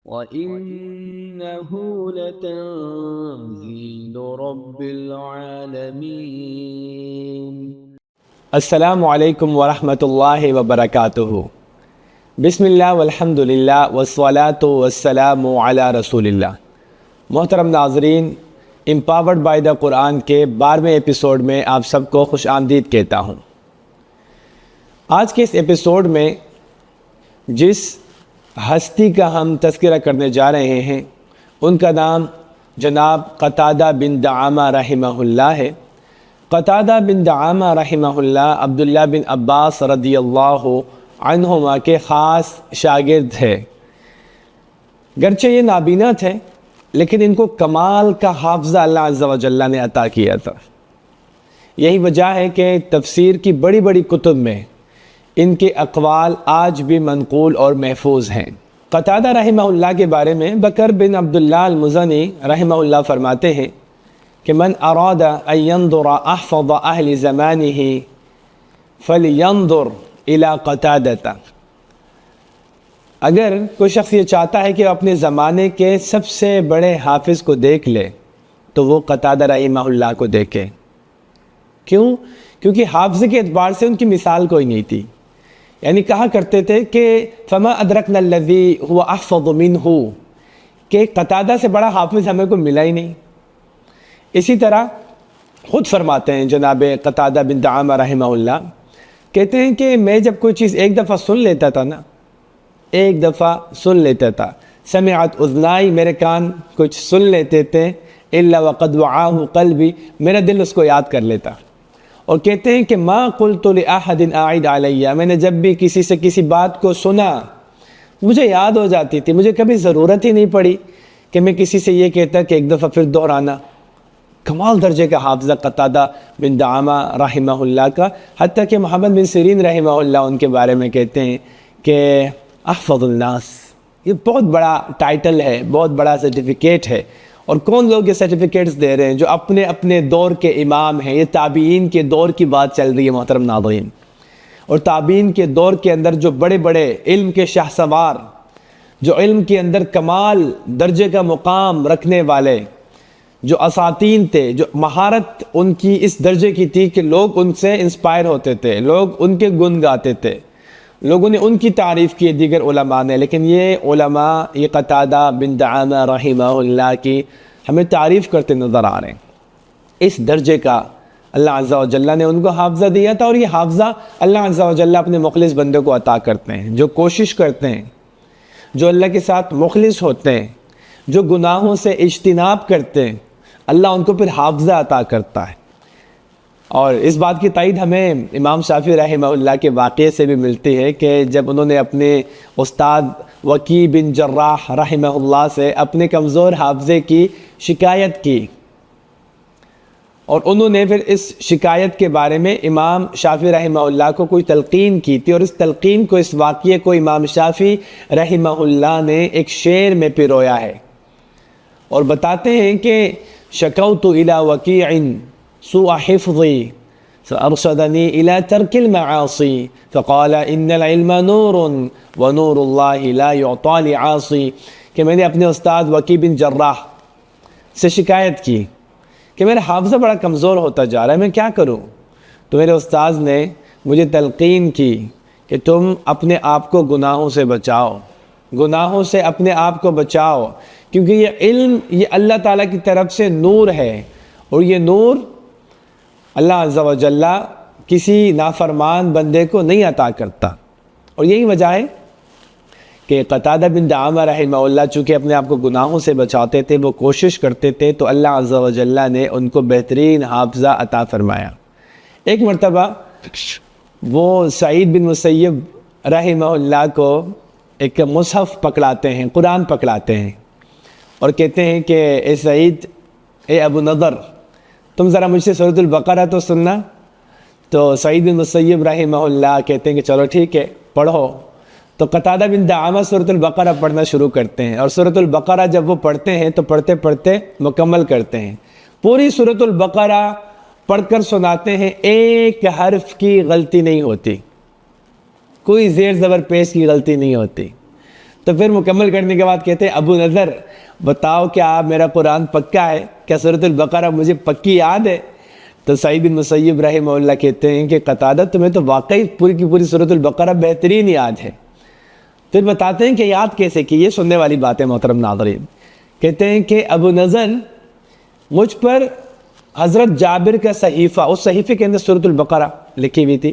وَإِنَّهُ لَتَنزِيلُ رَبِّ الْعَالَمِينَ۔ السلام علیکم ورحمۃ اللہ وبرکاتہ۔ بسم اللہ والحمد للہ والصلاة والسلام علی رسول اللہ۔ محترم ناظرین، امپاورڈ بائی دا قرآن کے 12ویں ایپیسوڈ میں آپ سب کو خوش آمدید کہتا ہوں۔ آج کے اس ایپیسوڈ میں جس ہستی کا ہم تذکرہ کرنے جا رہے ہیں ان کا نام جناب قتادہ بن دعامہ رحمہ اللہ ہے۔ قتادہ بن دعامہ رحمہ اللہ عبداللہ بن عباس رضی اللہ عنہما کے خاص شاگرد ہے۔ گرچہ یہ نابینا تھے لیکن ان کو کمال کا حافظہ اللہ عز و جل نے عطا کیا تھا۔ یہی وجہ ہے کہ تفسیر کی بڑی بڑی کتب میں ان کے اقوال آج بھی منقول اور محفوظ ہیں۔ قتادہ رحمہ اللہ کے بارے میں بکر بن عبداللہ المزنی رحمہ اللہ فرماتے ہیں کہ من اراد ان ينظر احفظ اہل زمانہ فلینظر الی قتادہ۔ اگر کوئی شخص یہ چاہتا ہے کہ وہ اپنے زمانے کے سب سے بڑے حافظ کو دیکھ لے تو وہ قتادہ رحمہ اللہ کو دیکھے۔ کیوں؟ کیونکہ حافظ کے اعتبار سے ان کی مثال کوئی نہیں تھی۔ یعنی کہا کرتے تھے کہ فما ادرکنا الذی هو احفظ منہ، کہ قتادہ سے بڑا حافظ ہمیں کو ملا ہی نہیں۔ اسی طرح خود فرماتے ہیں جناب قتادہ بن دعامہ رحمہ اللہ، کہتے ہیں کہ میں جب کوئی چیز ایک دفعہ سن لیتا تھا نا، ایک دفعہ سن لیتا تھا، سمعت اذنائی، میرے کان کچھ سن لیتے تھے، الا وقد وعاہ قلبی، میرا دل اس کو یاد کر لیتا۔ اور کہتے ہیں کہ ما قلت لأحد اعد علیہ، میں نے جب بھی کسی سے کسی بات کو سنا مجھے یاد ہو جاتی تھی، مجھے کبھی ضرورت ہی نہیں پڑی کہ میں کسی سے یہ کہتا کہ ایک دفعہ پھر دہرانا۔ کمال درجے کا حافظہ قتادہ بن دعامہ رحمہ اللہ کا، حتیٰ کہ محمد بن سیرین رحمہ اللہ ان کے بارے میں کہتے ہیں کہ احفظ الناس، یہ بہت بڑا ٹائٹل ہے، بہت بڑا سرٹیفکیٹ ہے۔ اور کون لوگ یہ سرٹیفکیٹس دے رہے ہیں؟ جو اپنے اپنے دور کے امام ہیں۔ یہ تابعین کے دور کی بات چل رہی ہے محترم ناظرین، اور تابعین کے دور کے اندر جو بڑے بڑے علم کے شاہ سوار، جو علم کے اندر کمال درجے کا مقام رکھنے والے، جو اساتین تھے، جو مہارت ان کی اس درجے کی تھی کہ لوگ ان سے انسپائر ہوتے تھے، لوگ ان کے گن گاتے تھے، لوگوں نے ان کی تعریف کی دیگر علماء نے۔ لیکن یہ علماء، یہ قتادہ بن دعامہ رحمہ اللہ کی ہمیں تعریف کرتے نظر آ رہے ہیں۔ اس درجے کا اللہ عز و جل نے ان کو حافظہ دیا تھا، اور یہ حافظہ اللہ عز و جل اپنے مخلص بندے کو عطا کرتے ہیں، جو کوشش کرتے ہیں، جو اللہ کے ساتھ مخلص ہوتے ہیں، جو گناہوں سے اجتناب کرتے ہیں، اللہ ان کو پھر حافظہ عطا کرتا ہے۔ اور اس بات کی تائید ہمیں امام شافعی رحمہ اللہ کے واقعے سے بھی ملتی ہے کہ جب انہوں نے اپنے استاد وکیع بن جراح رحمہ اللہ سے اپنے کمزور حافظے کی شکایت کی، اور انہوں نے پھر اس شکایت کے بارے میں امام شافعی رحمہ اللہ کو کوئی تلقین کی تھی، اور اس تلقین کو، اس واقعے کو امام شافعی رحمہ اللہ نے ایک شعر میں پرویا ہے، اور بتاتے ہیں کہ شکوت الی وکیع سوء حفظی فارشدنی الی ترک المعاصی فقال ان العلم نور ونور اللہ لا یعطی لعاصی، کہ میں نے اپنے استاد وکیع بن جراح سے شکایت کی کہ میرا حافظہ بڑا کمزور ہوتا جا رہا ہے، میں کیا کروں؟ تو میرے استاذ نے مجھے تلقین کی کہ تم اپنے آپ کو گناہوں سے بچاؤ، گناہوں سے اپنے آپ کو بچاؤ، کیونکہ یہ علم یہ اللہ تعالیٰ کی طرف سے نور ہے، اور یہ نور اللہ عز و جل کسی نافرمان بندے کو نہیں عطا کرتا۔ اور یہی وجہ ہے کہ قتادہ بن دعامہ رحمہ اللہ چونکہ اپنے آپ کو گناہوں سے بچاتے تھے، وہ کوشش کرتے تھے، تو اللہ عز و جل نے ان کو بہترین حافظہ عطا فرمایا۔ ایک مرتبہ وہ سعید بن مسیب رحمہ اللہ کو ایک مصحف پکڑاتے ہیں، قرآن پکڑاتے ہیں، اور کہتے ہیں کہ اے سعید، اے ابو نضر، تم ذرا مجھ سے سورۃ البقرہ تو سننا۔ تو سعید بن مسیب رحمہ اللہ کہتے ہیں کہ چلو ٹھیک ہے، پڑھو۔ تو قتادہ بن دعامہ سورۃ البقرہ پڑھنا شروع کرتے ہیں، اور سورۃ البقرہ جب وہ پڑھتے ہیں تو پڑھتے پڑھتے مکمل کرتے ہیں، پوری سورۃ البقرہ پڑھ کر سناتے ہیں، ایک حرف کی غلطی نہیں ہوتی، کوئی زیر زبر پیش کی غلطی نہیں ہوتی۔ تو پھر مکمل کرنے کے بعد کہتے ہیں ابو نذر بتاؤ کیا میرا قرآن پکا ہے، کیا سورۃ البقرہ مجھے پکی یاد ہے؟ تو سعید بن مسیب رحمہ اللہ کہتے ہیں کہ قتادہ تمہیں تو واقعی پوری کی پوری سورۃ البقرہ بہترین یاد ہے۔ پھر بتاتے ہیں کہ یاد کیسے کی، یہ سننے والی بات ہے محترم ناظرین۔ کہتے ہیں کہ ابو نذر مجھ پر حضرت جابر کا صحیفہ، اس صحیفے کے اندر سورۃ البقرہ لکھی ہوئی تھی،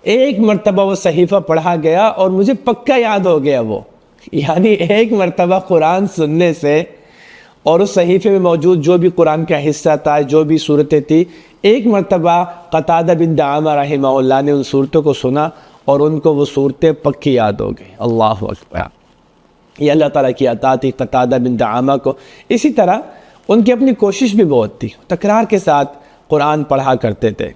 ایک مرتبہ وہ صحیفہ پڑھا گیا اور مجھے پکا یاد ہو گیا وہ، یعنی ایک مرتبہ قرآن سننے سے اور اس صحیفے میں موجود جو بھی قرآن کا حصہ تھا، جو بھی صورتیں تھی، ایک مرتبہ قتادہ بن دعامہ رحمہ اللہ نے ان صورتوں کو سنا اور ان کو وہ صورتیں پکی یاد ہو گئی۔ اللہ اکبر، یہ اللہ تعالیٰ کی عطا تھی قتادہ بن دعامہ کو۔ اسی طرح ان کی اپنی کوشش بھی بہت تھی، تکرار کے ساتھ قرآن پڑھا کرتے تھے۔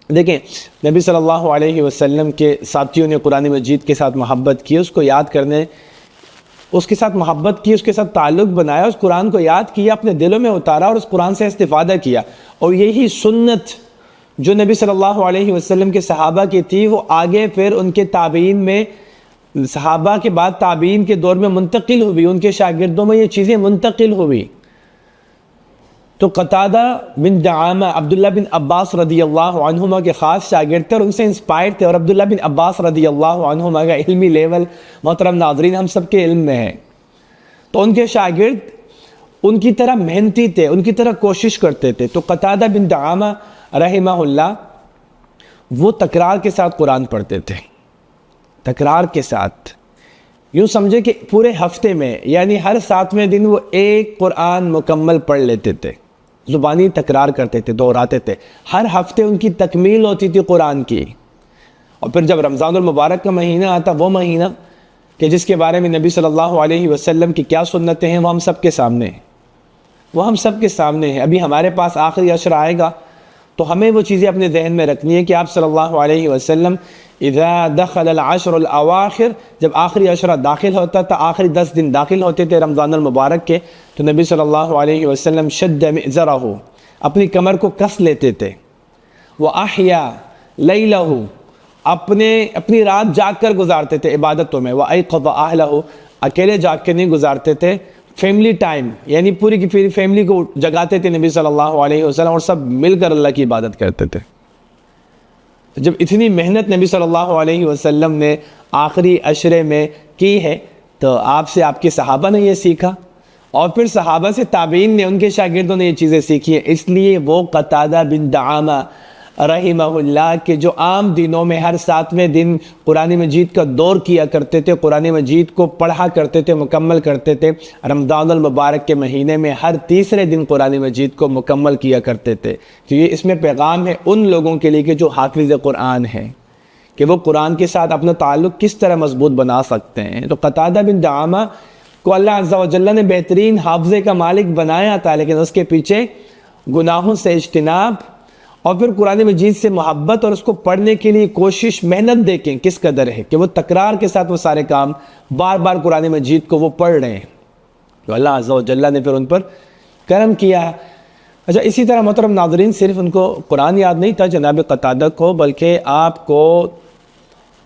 دیکھیں نبی صلی اللہ علیہ وسلم کے ساتھیوں نے قرآن مجید کے ساتھ محبت کی، اس کو یاد کرنے، اس کے ساتھ محبت کی، اس کے ساتھ تعلق بنایا، اس قرآن کو یاد کیا، اپنے دلوں میں اتارا اور اس قرآن سے استفادہ کیا۔ اور یہی سنت جو نبی صلی اللہ علیہ وسلم کے صحابہ کی تھی، وہ آگے پھر ان کے تابعین میں، صحابہ کے بعد تابعین کے دور میں منتقل ہوئی، ان کے شاگردوں میں یہ چیزیں منتقل ہوئی۔ تو قتادہ بن دعامہ عبداللہ بن عباس رضی اللہ عنہما کے خاص شاگرد تھے اور ان سے انسپائر تھے، اور عبداللہ بن عباس رضی اللہ عنہما کا علمی لیول محترم ناظرین ہم سب کے علم میں ہے۔ تو ان کے شاگرد ان کی طرح محنتی تھے، ان کی طرح کوشش کرتے تھے۔ تو قتادہ بن دعامہ رحمہ اللہ وہ تکرار کے ساتھ قرآن پڑھتے تھے، تکرار کے ساتھ، یوں سمجھے کہ پورے ہفتے میں، یعنی ہر 7ویں دن وہ ایک قرآن مکمل پڑھ لیتے تھے، زبانی تکرار کرتے تھے، دہراتے تھے، ہر ہفتے ان کی تکمیل ہوتی تھی قرآن کی۔ اور پھر جب رمضان المبارک کا مہینہ آتا، وہ مہینہ کہ جس کے بارے میں نبی صلی اللہ علیہ وسلم کی کیا سنتیں ہیں وہ ہم سب کے سامنے ہیں، وہ ہم سب کے سامنے ہیں۔ ابھی ہمارے پاس آخری عشر آئے گا تو ہمیں وہ چیزیں اپنے ذہن میں رکھنی ہے کہ آپ صلی اللہ علیہ وسلم اذا دخل العشر الاواخر، جب آخری عشرہ داخل ہوتا تھا، آخری 10 دن داخل ہوتے تھے رمضان المبارک کے، تو نبی صلی اللہ علیہ وسلم شد مئزرہ، اپنی کمر کو کس لیتے تھے، وَأَحْيَا لَيْلَهُ، اپنی رات جاگ کر گزارتے تھے عبادتوں میں، وَأَيْقَظَ أَهْلَهُ، اکیلے جاگ کے نہیں گزارتے تھے، فیملی ٹائم، یعنی پوری کی پوری فیملی کو جگاتے تھے نبی صلی اللہ علیہ وسلم، اور سب مل کر اللہ کی عبادت کرتے تھے۔ جب اتنی محنت نبی صلی اللہ علیہ وسلم نے آخری عشرے میں کی ہے تو آپ سے آپ کے صحابہ نے یہ سیکھا، اور پھر صحابہ سے تابعین نے، ان کے شاگردوں نے یہ چیزیں سیکھی ہیں۔ اس لیے وہ قتادہ بن دعامہ رحمہ اللہ کے جو عام دنوں میں ہر 7ویں دن قرآن مجید کا دور کیا کرتے تھے، قرآن مجید کو پڑھا کرتے تھے، مکمل کرتے تھے، رمضان المبارک کے مہینے میں ہر تیسرے دن قرآن مجید کو مکمل کیا کرتے تھے۔ تو یہ اس میں پیغام ہے ان لوگوں کے لیے کہ جو حافظ قرآن ہیں، کہ وہ قرآن کے ساتھ اپنا تعلق کس طرح مضبوط بنا سکتے ہیں۔ تو قتادہ بن دعامہ کو اللہ عز و جل نے بہترین حافظے کا مالک بنایا تھا، لیکن اس کے پیچھے گناہوں سے اجتناب اور پھر قرآن مجید سے محبت اور اس کو پڑھنے کے لیے کوشش، محنت دیکھیں کس قدر ہے کہ وہ تکرار کے ساتھ وہ سارے کام بار بار قرآن مجید کو وہ پڑھ رہے ہیں، تو اللہ عز و جل نے پھر ان پر کرم کیا۔ اچھا، اسی طرح محترم ناظرین صرف ان کو قرآن یاد نہیں تھا جناب قتادہ کو، بلکہ آپ کو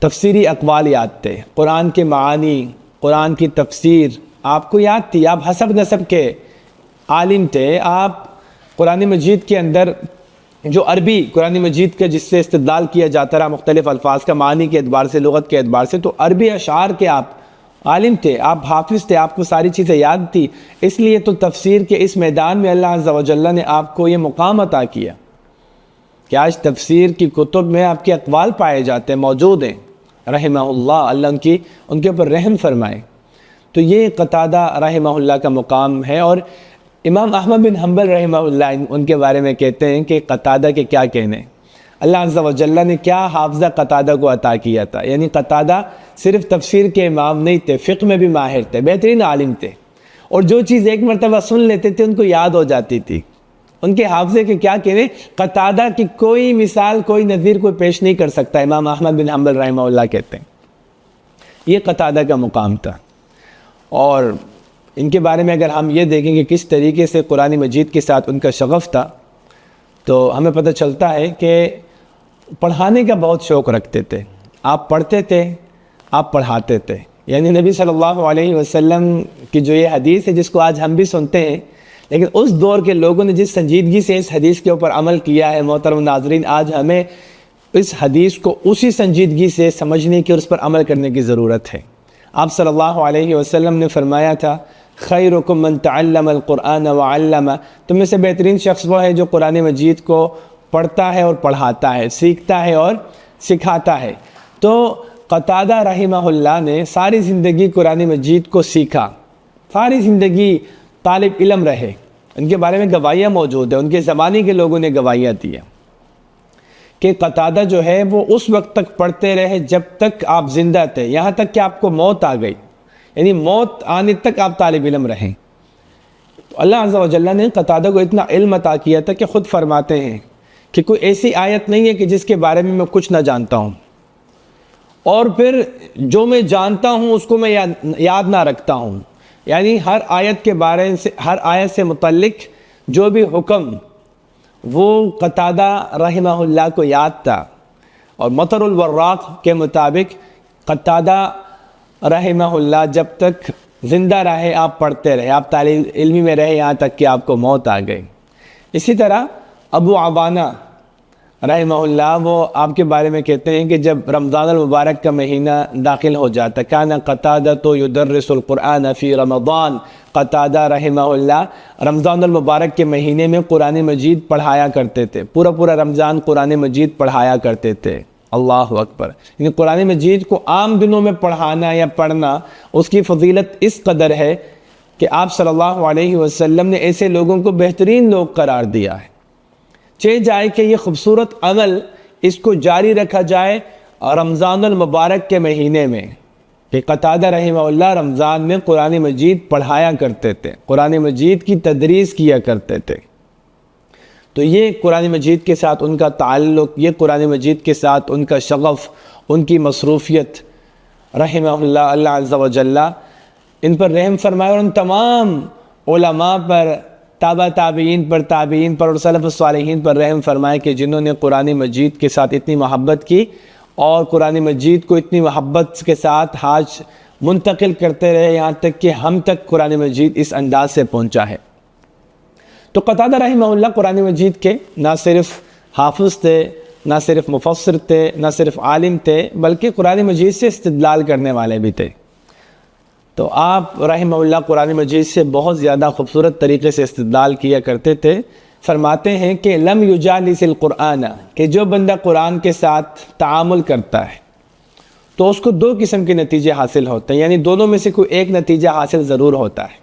تفسیری اقوال یاد تھے، قرآن کے معانی، قرآن کی تفسیر آپ کو یاد تھی، آپ حسب نسب کے عالم تھے۔ آپ قرآن مجید کے اندر جو عربی قرآن مجید کا جس سے استدلال کیا جاتا رہا مختلف الفاظ کا معنی کے اعتبار سے، لغت کے اعتبار سے، تو عربی اشعار کے آپ عالم تھے، آپ حافظ تھے، آپ کو ساری چیزیں یاد تھی۔ اس لیے تو تفسیر کے اس میدان میں اللہ عز و جل نے آپ کو یہ مقام عطا کیا کہ آج تفسیر کی کتب میں آپ کے اقوال پائے جاتے ہیں، موجود ہیں، رحمہ اللہ، اللہ ان کے اوپر رحم فرمائے۔ تو یہ قتادہ رحمہ اللہ کا مقام ہے۔ اور امام احمد بن حنبل رحمہ اللہ ان کے بارے میں کہتے ہیں کہ قتادہ کے کیا کہنے، اللہ عز و جل نے کیا حافظہ قتادہ کو عطا کیا تھا۔ یعنی قتادہ صرف تفسیر کے امام نہیں تھے، فقہ میں بھی ماہر تھے، بہترین عالم تھے، اور جو چیز ایک مرتبہ سن لیتے تھے ان کو یاد ہو جاتی تھی۔ ان کے حافظے کے کیا کہنے، قتادہ کی کوئی مثال، کوئی نظیر کوئی پیش نہیں کر سکتا، امام احمد بن حنبل رحمہ اللہ کہتے ہیں۔ یہ قتادہ کا مقام تھا۔ اور ان کے بارے میں اگر ہم یہ دیکھیں کہ کس طریقے سے قرآن مجید کے ساتھ ان کا شغف تھا، تو ہمیں پتہ چلتا ہے کہ پڑھانے کا بہت شوق رکھتے تھے۔ آپ پڑھتے تھے، آپ پڑھاتے تھے، یعنی نبی صلی اللہ علیہ وسلم کی جو یہ حدیث ہے جس کو آج ہم بھی سنتے ہیں، لیکن اس دور کے لوگوں نے جس سنجیدگی سے اس حدیث کے اوپر عمل کیا ہے، محترم ناظرین، آج ہمیں اس حدیث کو اسی سنجیدگی سے سمجھنے کی اور اس پر عمل کرنے کی ضرورت ہے۔ آپ صلی اللہ علیہ وسلم نے فرمایا تھا، خیرکم من تعلم القرآن وعلم، تم میں سے بہترین شخص وہ ہے جو قرآن مجید کو پڑھتا ہے اور پڑھاتا ہے، سیکھتا ہے اور سکھاتا ہے۔ تو قتادہ رحمہ اللہ نے ساری زندگی قرآن مجید کو سیکھا، ساری زندگی طالب علم رہے، ان کے بارے میں گواہیاں موجود ہیں، ان کے زمانے کے لوگوں نے گواہیاں دی ہیں کہ قتادہ جو ہے وہ اس وقت تک پڑھتے رہے جب تک آپ زندہ تھے، یہاں تک کہ آپ کو موت آ گئی، یعنی موت آنے تک آپ طالب علم رہیں۔ تو اللہ عز و جل نے قتادہ کو اتنا علم عطا کیا تھا کہ خود فرماتے ہیں کہ کوئی ایسی آیت نہیں ہے کہ جس کے بارے میں کچھ نہ جانتا ہوں، اور پھر جو میں جانتا ہوں اس کو میں یاد نہ رکھتا ہوں، یعنی ہر آیت کے بارے سے، ہر آیت سے متعلق جو بھی حکم وہ قتادہ رحمہ اللہ کو یاد تھا۔ اور مطر الوراق کے مطابق قتادہ رحمہ اللہ جب تک زندہ رہے آپ پڑھتے رہے، آپ طالب علمی میں رہے یہاں تک کہ آپ کو موت آ گئی۔ اسی طرح ابو عوانہ رحمہ اللہ وہ آپ کے بارے میں کہتے ہیں کہ جب رمضان المبارک کا مہینہ داخل ہو جاتا، کان قتادہ تو یدرس القرآن فی رمضان، قتادہ رحمہ اللہ رمضان المبارک کے مہینے میں قرآن مجید پڑھایا کرتے تھے، پورا رمضان قرآن مجید پڑھایا کرتے تھے۔ اللہ اکبر، یعنی قرآن مجید کو عام دنوں میں پڑھانا یا پڑھنا، اس کی فضیلت اس قدر ہے کہ آپ صلی اللہ علیہ وسلم نے ایسے لوگوں کو بہترین لوگ قرار دیا ہے۔ چاہے جائے کہ یہ خوبصورت عمل اس کو جاری رکھا جائے رمضان المبارک کے مہینے میں، کہ قتادہ رحمہ اللہ رمضان میں قرآن مجید پڑھایا کرتے تھے، قرآن مجید کی تدریس کیا کرتے تھے۔ تو یہ قرآن مجید کے ساتھ ان کا تعلق، یہ قرآن مجید کے ساتھ ان کا شغف، ان کی مصروفیت، رحمہ اللہ، اللہ عز و جل ان پر رحم فرمائے، اور ان تمام علماء پر، تابع تابعین پر، تابعین پر اور سلف الصالحین پر رحم فرمائے کہ جنہوں نے قرآن مجید کے ساتھ اتنی محبت کی اور قرآن مجید کو اتنی محبت کے ساتھ آج منتقل کرتے رہے، یہاں تک کہ ہم تک قرآن مجید اس انداز سے پہنچا ہے۔ تو قتادہ رحمہ اللہ قرآن مجید کے نہ صرف حافظ تھے، نہ صرف مفسر تھے، نہ صرف عالم تھے، بلکہ قرآن مجید سے استدلال کرنے والے بھی تھے۔ تو آپ رحمہ اللہ قرآن مجید سے بہت زیادہ خوبصورت طریقے سے استدلال کیا کرتے تھے۔ فرماتے ہیں کہ لم یجالس القرآن، کہ جو بندہ قرآن کے ساتھ تعامل کرتا ہے تو اس کو دو قسم کے نتیجے حاصل ہوتے ہیں، یعنی دونوں میں سے کوئی ایک نتیجہ حاصل ضرور ہوتا ہے۔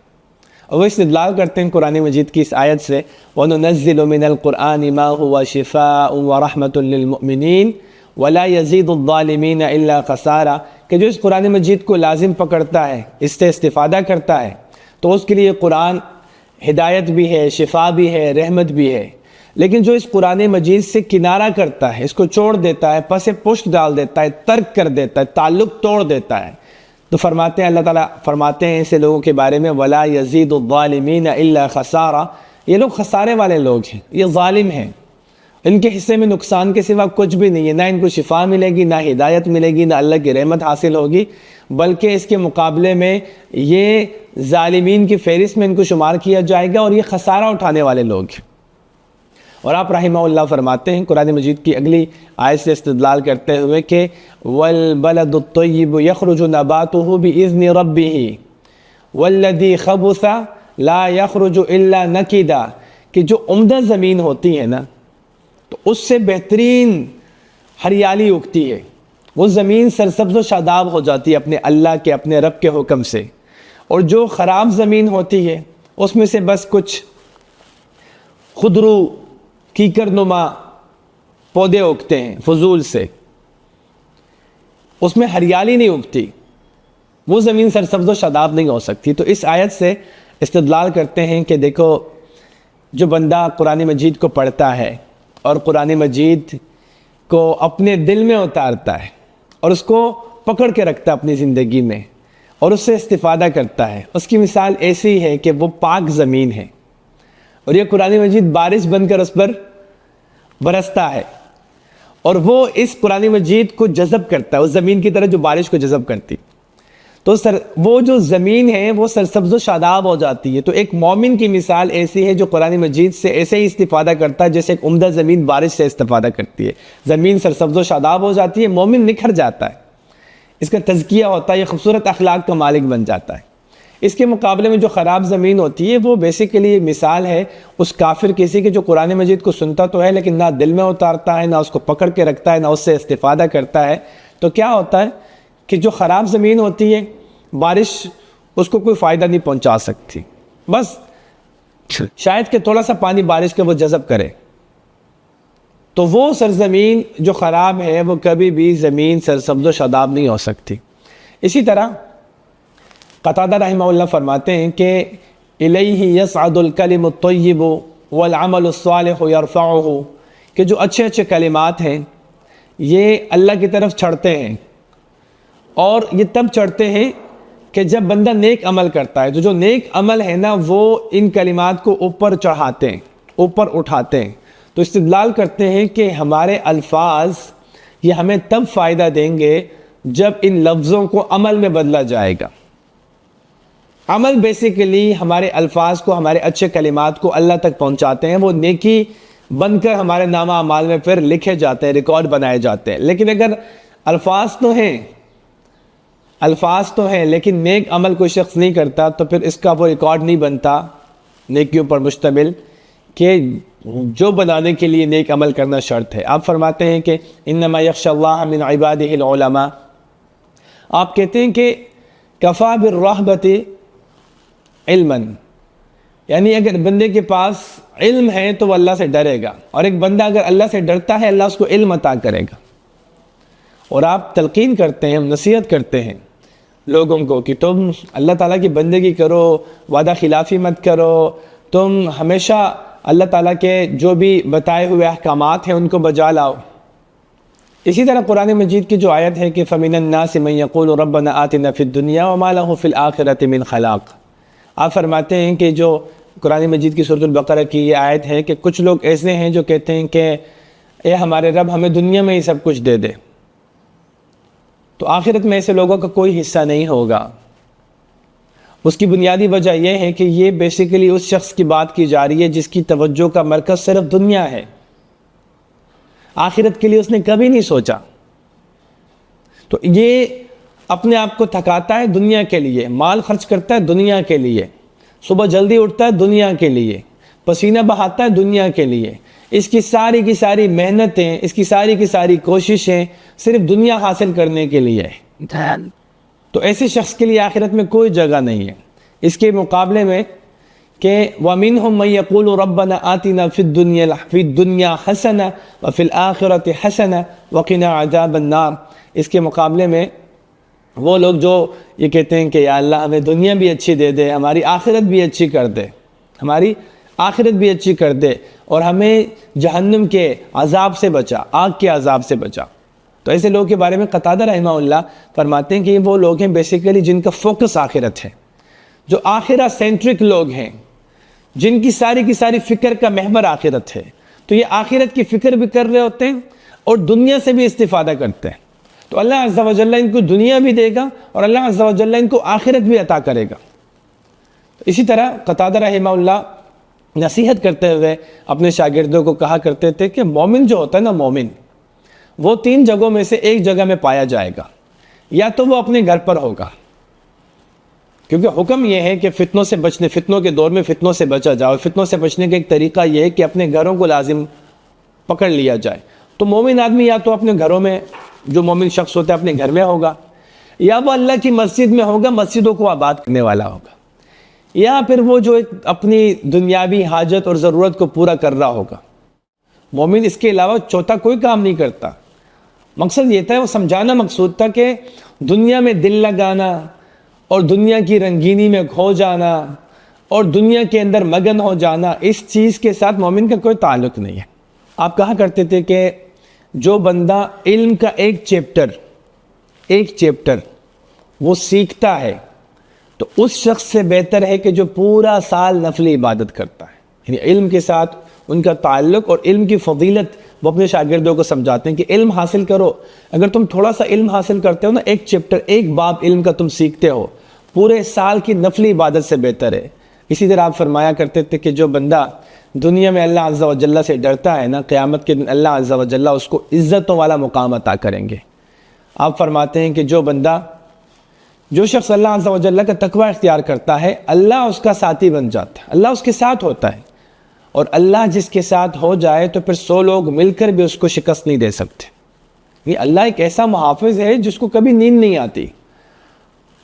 اور وہ استدلال کرتے ہیں قرآن مجید کی اس آیت سے، وَنُنَزِّلُ مِنَ الْقُرْآنِ مَا هُوَ شِفَاءٌ وَرَحْمَةٌ لِّلْمُؤْمِنِينَ وَلَا يَزِيدُ الظَّالِمِينَ إِلَّا خَسَارًا، کہ جو اس قرآن مجید کو لازم پکڑتا ہے، اس سے استفادہ کرتا ہے، تو اس کے لیے قرآن ہدایت بھی ہے، شفا بھی ہے، رحمت بھی ہے۔ لیکن جو اس قرآن مجید سے کنارہ کرتا ہے، اس کو چھوڑ دیتا ہے، پس پشت ڈال دیتا ہے، ترک کر دیتا ہے، تعلق توڑ دیتا ہے، تو فرماتے ہیں اللہ تعالیٰ فرماتے ہیں ایسے لوگوں کے بارے میں وَلَا يَزِيدُ الظَّالِمِينَ إِلَّا خَسَارًا، یہ لوگ خسارے والے لوگ ہیں، یہ ظالم ہیں، ان کے حصے میں نقصان کے سوا کچھ بھی نہیں ہے، نہ ان کو شفا ملے گی، نہ ہدایت ملے گی، نہ اللہ کی رحمت حاصل ہوگی، بلکہ اس کے مقابلے میں یہ ظالمین کی فہرست میں ان کو شمار کیا جائے گا اور یہ خسارہ اٹھانے والے لوگ ہیں۔ اور آپ رحمہ اللہ فرماتے ہیں قرآن مجید کی اگلی آیت سے استدلال کرتے ہوئے کہ وَالْبَلَدُ الطَّيِّبُ يَخْرُجُ نَبَاتُهُ بِإِذْنِ رَبِّهِ وَالَّذِي خَبُثَ لَا يَخْرُجُ إِلَّا نَكِدًا، کہ جو عمدہ زمین ہوتی ہے نا تو اس سے بہترین ہریالی اگتی ہے، وہ زمین سرسبز و شاداب ہو جاتی ہے اپنے اللہ کے، اپنے رب کے حکم سے، اور جو خراب زمین ہوتی ہے اس میں سے بس کچھ خضرو کیکر نما پودے اگتے ہیں فضول سے، اس میں ہریالی نہیں اگتی، وہ زمین سرسبز و شاداب نہیں ہو سکتی۔ تو اس آیت سے استدلال کرتے ہیں کہ دیکھو، جو بندہ قرآن مجید کو پڑھتا ہے اور قرآن مجید کو اپنے دل میں اتارتا ہے اور اس کو پکڑ کے رکھتا ہے اپنی زندگی میں اور اس سے استفادہ کرتا ہے، اس کی مثال ایسی ہے کہ وہ پاک زمین ہے اور یہ قرآن مجید بارش بن کر اس پر برستا ہے، اور وہ اس قرآن مجید کو جذب کرتا ہے، اس زمین کی طرح جو بارش کو جذب کرتی۔ تو وہ جو زمین ہے وہ سرسبز و شاداب ہو جاتی ہے. تو ایک مومن کی مثال ایسی ہے جو قرآن مجید سے ایسے ہی استفادہ کرتا ہے جیسے ایک عمدہ زمین بارش سے استفادہ کرتی ہے. زمین سرسبز و شاداب ہو جاتی ہے، مومن نکھر جاتا ہے، اس کا تزکیہ ہوتا ہے، یہ خوبصورت اخلاق کا مالک بن جاتا ہے. اس کے مقابلے میں جو خراب زمین ہوتی ہے وہ بیسیکلی مثال ہے اس کافر کسی کے جو قرآن مجید کو سنتا تو ہے لیکن نہ دل میں اتارتا ہے، نہ اس کو پکڑ کے رکھتا ہے، نہ اس سے استفادہ کرتا ہے. تو کیا ہوتا ہے کہ جو خراب زمین ہوتی ہے بارش اس کو کوئی فائدہ نہیں پہنچا سکتی، بس شاید کہ تھوڑا سا پانی بارش کے وہ جذب کرے. تو وہ سرزمین جو خراب ہے وہ کبھی بھی زمین سرسبز و شاداب نہیں ہو سکتی. اسی طرح قتادہ رحمہ اللہ فرماتے ہیں کہ الیہ یصعد الکلم الطیب والعمل الصالح یرفعہ، کہ جو اچھے اچھے کلمات ہیں یہ اللہ کی طرف چڑھتے ہیں، اور یہ تب چڑھتے ہیں کہ جب بندہ نیک عمل کرتا ہے. تو جو نیک عمل ہے نا وہ ان کلمات کو اوپر چڑھاتے ہیں، اوپر اٹھاتے ہیں. تو استدلال کرتے ہیں کہ ہمارے الفاظ یہ ہمیں تب فائدہ دیں گے جب ان لفظوں کو عمل میں بدلا جائے گا. عمل بیسیکلی ہمارے الفاظ کو، ہمارے اچھے کلمات کو اللہ تک پہنچاتے ہیں، وہ نیکی بن کر ہمارے نامہ اعمال میں پھر لکھے جاتے ہیں، ریکارڈ بنائے جاتے ہیں. لیکن اگر الفاظ تو ہیں لیکن نیک عمل کوئی شخص نہیں کرتا تو پھر اس کا وہ ریکارڈ نہیں بنتا نیکیوں پر مشتمل کہ جو بنانے کے لیے نیک عمل کرنا شرط ہے. آپ فرماتے ہیں کہ انما یخشی اللہ من عبادہ العلماء. آپ کہتے ہیں کہ کفا بالرہبۃ علما، یعنی اگر بندے کے پاس علم ہے تو وہ اللہ سے ڈرے گا، اور ایک بندہ اگر اللہ سے ڈرتا ہے اللہ اس کو علم عطا کرے گا. اور آپ تلقین کرتے ہیں، نصیحت کرتے ہیں لوگوں کو کہ تم اللہ تعالیٰ کی بندگی کرو، وعدہ خلافی مت کرو، تم ہمیشہ اللہ تعالیٰ کے جو بھی بتائے ہوئے احکامات ہیں ان کو بجا لاؤ. اسی طرح قرآن مجید کی جو آیت ہے کہ فَمِنَ النَّاسِ مَن يَقُولُ رَبَّنَا آتِنَا فِي الدُّنْيَا وَمَا لَهُ فِي الْآخِرَةِ مِنْ خَلَاقٍ. آپ فرماتے ہیں کہ جو قرآن مجید کی سورۃ البقرہ کی یہ آیت ہے کہ کچھ لوگ ایسے ہیں جو کہتے ہیں کہ اے ہمارے رب ہمیں دنیا میں ہی سب کچھ دے دے، تو آخرت میں ایسے لوگوں کا کوئی حصہ نہیں ہوگا. اس کی بنیادی وجہ یہ ہے کہ یہ بیسیکلی اس شخص کی بات کی جا رہی ہے جس کی توجہ کا مرکز صرف دنیا ہے، آخرت کے لیے اس نے کبھی نہیں سوچا. تو یہ اپنے آپ کو تھکاتا ہے دنیا کے لیے، مال خرچ کرتا ہے دنیا کے لیے، صبح جلدی اٹھتا ہے دنیا کے لیے، پسینہ بہاتا ہے دنیا کے لیے. اس کی ساری محنتیں، اس کی ساری کوششیں صرف دنیا حاصل کرنے کے لیے ہے. تو ایسے شخص کے لیے آخرت میں کوئی جگہ نہیں ہے. اس کے مقابلے میں کہ وَمِنْهُمْ مَن يَقُولُ رَبَّنَا آتِنَا فِي الدُّنْيَا حَسَنَةً وَفِي الْآخِرَةِ حَسَنَةً وَقِنَا عَذَابَ النَّارِ. اس کے مقابلے میں وہ لوگ جو یہ کہتے ہیں کہ یا اللہ ہمیں دنیا بھی اچھی دے دے، ہماری آخرت بھی اچھی کر دے، ہماری آخرت بھی اچھی کر دے، اور ہمیں جہنم کے عذاب سے بچا، آگ کے عذاب سے بچا. تو ایسے لوگوں کے بارے میں قتادہ رحمہ اللہ فرماتے ہیں کہ یہ وہ لوگ ہیں بیسیکلی جن کا فوکس آخرت ہے، جو آخرہ سینٹرک لوگ ہیں، جن کی ساری فکر کا محور آخرت ہے. تو یہ آخرت کی فکر بھی کر رہے ہوتے ہیں اور دنیا سے بھی استفادہ کرتے ہیں. تو اللہ عز و جل ان کو دنیا بھی دے گا اور اللہ عز و جل ان کو آخرت بھی عطا کرے گا. اسی طرح قتادہ رحمہ اللہ نصیحت کرتے ہوئے اپنے شاگردوں کو کہا کرتے تھے کہ مومن جو ہوتا ہے نا، مومن وہ 3 جگہوں میں سے ایک جگہ میں پایا جائے گا. یا تو وہ اپنے گھر پر ہوگا، کیونکہ حکم یہ ہے کہ فتنوں کے دور میں فتنوں سے بچا جائے. فتنوں سے بچنے کا ایک طریقہ یہ ہے کہ اپنے گھروں کو لازم پکڑ لیا جائے. تو مومن آدمی یا تو اپنے گھروں میں، جو مومن شخص ہوتا ہے اپنے گھر میں ہوگا، یا وہ اللہ کی مسجد میں ہوگا، مسجدوں کو آباد کرنے والا ہوگا، یا پھر وہ جو اپنی دنیاوی حاجت اور ضرورت کو پورا کر رہا ہوگا. مومن اس کے علاوہ چوتھا کوئی کام نہیں کرتا. مقصد یہ تھا، وہ سمجھانا مقصود تھا کہ دنیا میں دل لگانا اور دنیا کی رنگینی میں کھو جانا اور دنیا کے اندر مگن ہو جانا، اس چیز کے ساتھ مومن کا کوئی تعلق نہیں ہے. آپ کہا کرتے تھے کہ جو بندہ علم کا ایک چیپٹر وہ سیکھتا ہے تو اس شخص سے بہتر ہے کہ جو پورا سال نفلی عبادت کرتا ہے. یعنی علم کے ساتھ ان کا تعلق اور علم کی فضیلت وہ اپنے شاگردوں کو سمجھاتے ہیں کہ علم حاصل کرو. اگر تم تھوڑا سا علم حاصل کرتے ہو نا، ایک چیپٹر، ایک باب علم کا تم سیکھتے ہو، پورے سال کی نفلی عبادت سے بہتر ہے. اسی طرح آپ فرمایا کرتے تھے کہ جو بندہ دنیا میں اللہ عز و جل سے ڈرتا ہے نا، قیامت کے دن اللہ عز و جل اس کو عزتوں والا مقام عطا کریں گے. آپ فرماتے ہیں کہ جو شخص اللہ عز و جل کا تقوی اختیار کرتا ہے، اللہ اس کا ساتھی بن جاتا ہے، اللہ اس کے ساتھ ہوتا ہے. اور اللہ جس کے ساتھ ہو جائے تو پھر 100 لوگ مل کر بھی اس کو شکست نہیں دے سکتے. یہ اللہ ایک ایسا محافظ ہے جس کو کبھی نیند نہیں آتی،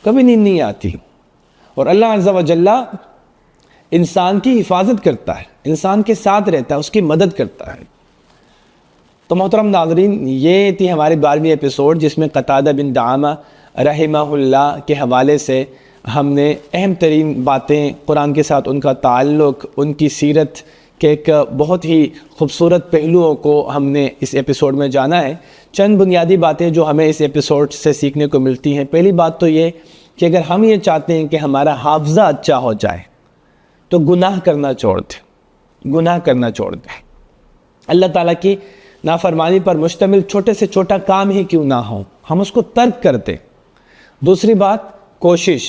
کبھی نیند نہیں آتی. اور اللہ عز و جل انسان کی حفاظت کرتا ہے، انسان کے ساتھ رہتا ہے، اس کی مدد کرتا ہے. تو محترم ناظرین، یہ تھی ہماری 12ویں ایپیسوڈ جس میں قتادہ بن دعامہ رحمہ اللہ کے حوالے سے ہم نے اہم ترین باتیں، قرآن کے ساتھ ان کا تعلق، ان کی سیرت کے ایک بہت ہی خوبصورت پہلوؤں کو ہم نے اس ایپیسوڈ میں جانا ہے. چند بنیادی باتیں جو ہمیں اس ایپیسوڈ سے سیکھنے کو ملتی ہیں. پہلی بات تو یہ کہ اگر ہم یہ چاہتے ہیں کہ ہمارا حافظہ اچھا ہو جائے تو گناہ کرنا چھوڑ دیں، گناہ کرنا چھوڑ دیں. اللہ تعالیٰ کی نافرمانی پر مشتمل چھوٹے سے چھوٹا کام ہی کیوں نہ ہو، ہم اس کو ترک کر دیں. دوسری بات، کوشش،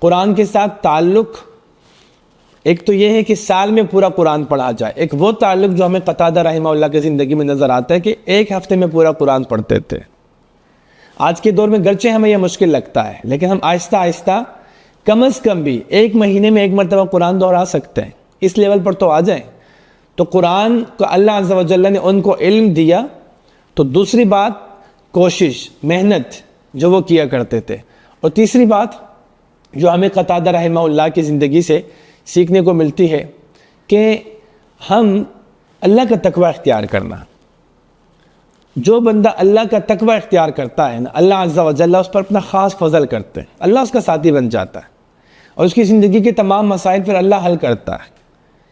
قرآن کے ساتھ تعلق. ایک تو یہ ہے کہ سال میں پورا قرآن پڑھا جائے. ایک وہ تعلق جو ہمیں قتادہ رحمہ اللہ کی زندگی میں نظر آتا ہے کہ ایک ہفتے میں پورا قرآن پڑھتے تھے. آج کے دور میں گرچہ ہمیں یہ مشکل لگتا ہے، لیکن ہم آہستہ آہستہ کم از کم بھی ایک مہینے میں ایک مرتبہ قرآن دہرا سکتے ہیں. اس لیول پر تو آ جائیں. تو قرآن کو اللہ عز و جل نے ان کو علم دیا. تو دوسری بات، کوشش، محنت جو وہ کیا کرتے تھے. اور تیسری بات جو ہمیں قتادہ رحمہ اللہ کی زندگی سے سیکھنے کو ملتی ہے کہ ہم اللہ کا تقوی اختیار کرنا. جو بندہ اللہ کا تقوی اختیار کرتا ہے نا، اللہ عز و جل اس پر اپنا خاص فضل کرتے ہیں، اللہ اس کا ساتھی بن جاتا ہے اور اس کی زندگی کے تمام مسائل پھر اللہ حل کرتا ہے،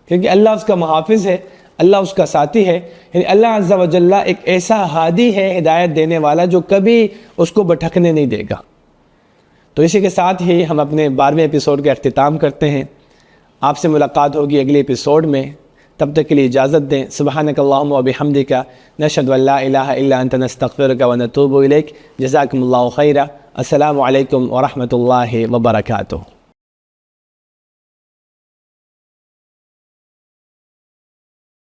کیونکہ اللہ اس کا محافظ ہے، اللہ اس کا ساتھی ہے. یعنی اللہ عز و جل ایک ایسا ہادی ہے، ہدایت دینے والا، جو کبھی اس کو بھٹکنے نہیں دے گا. تو اسی کے ساتھ ہی ہم اپنے 12ویں ایپیسوڈ کا اختتام کرتے ہیں. آپ سے ملاقات ہوگی اگلے ایپیسوڈ میں. تب تک کے لیے اجازت دیں. سبحانک اللہم و بحمدک، نشہد ان لا الہ الا انت، نستغفرک و نتوب الیک. جزاکم اللہ خیرا. السلام علیکم ورحمۃ اللہ وبرکاتہ.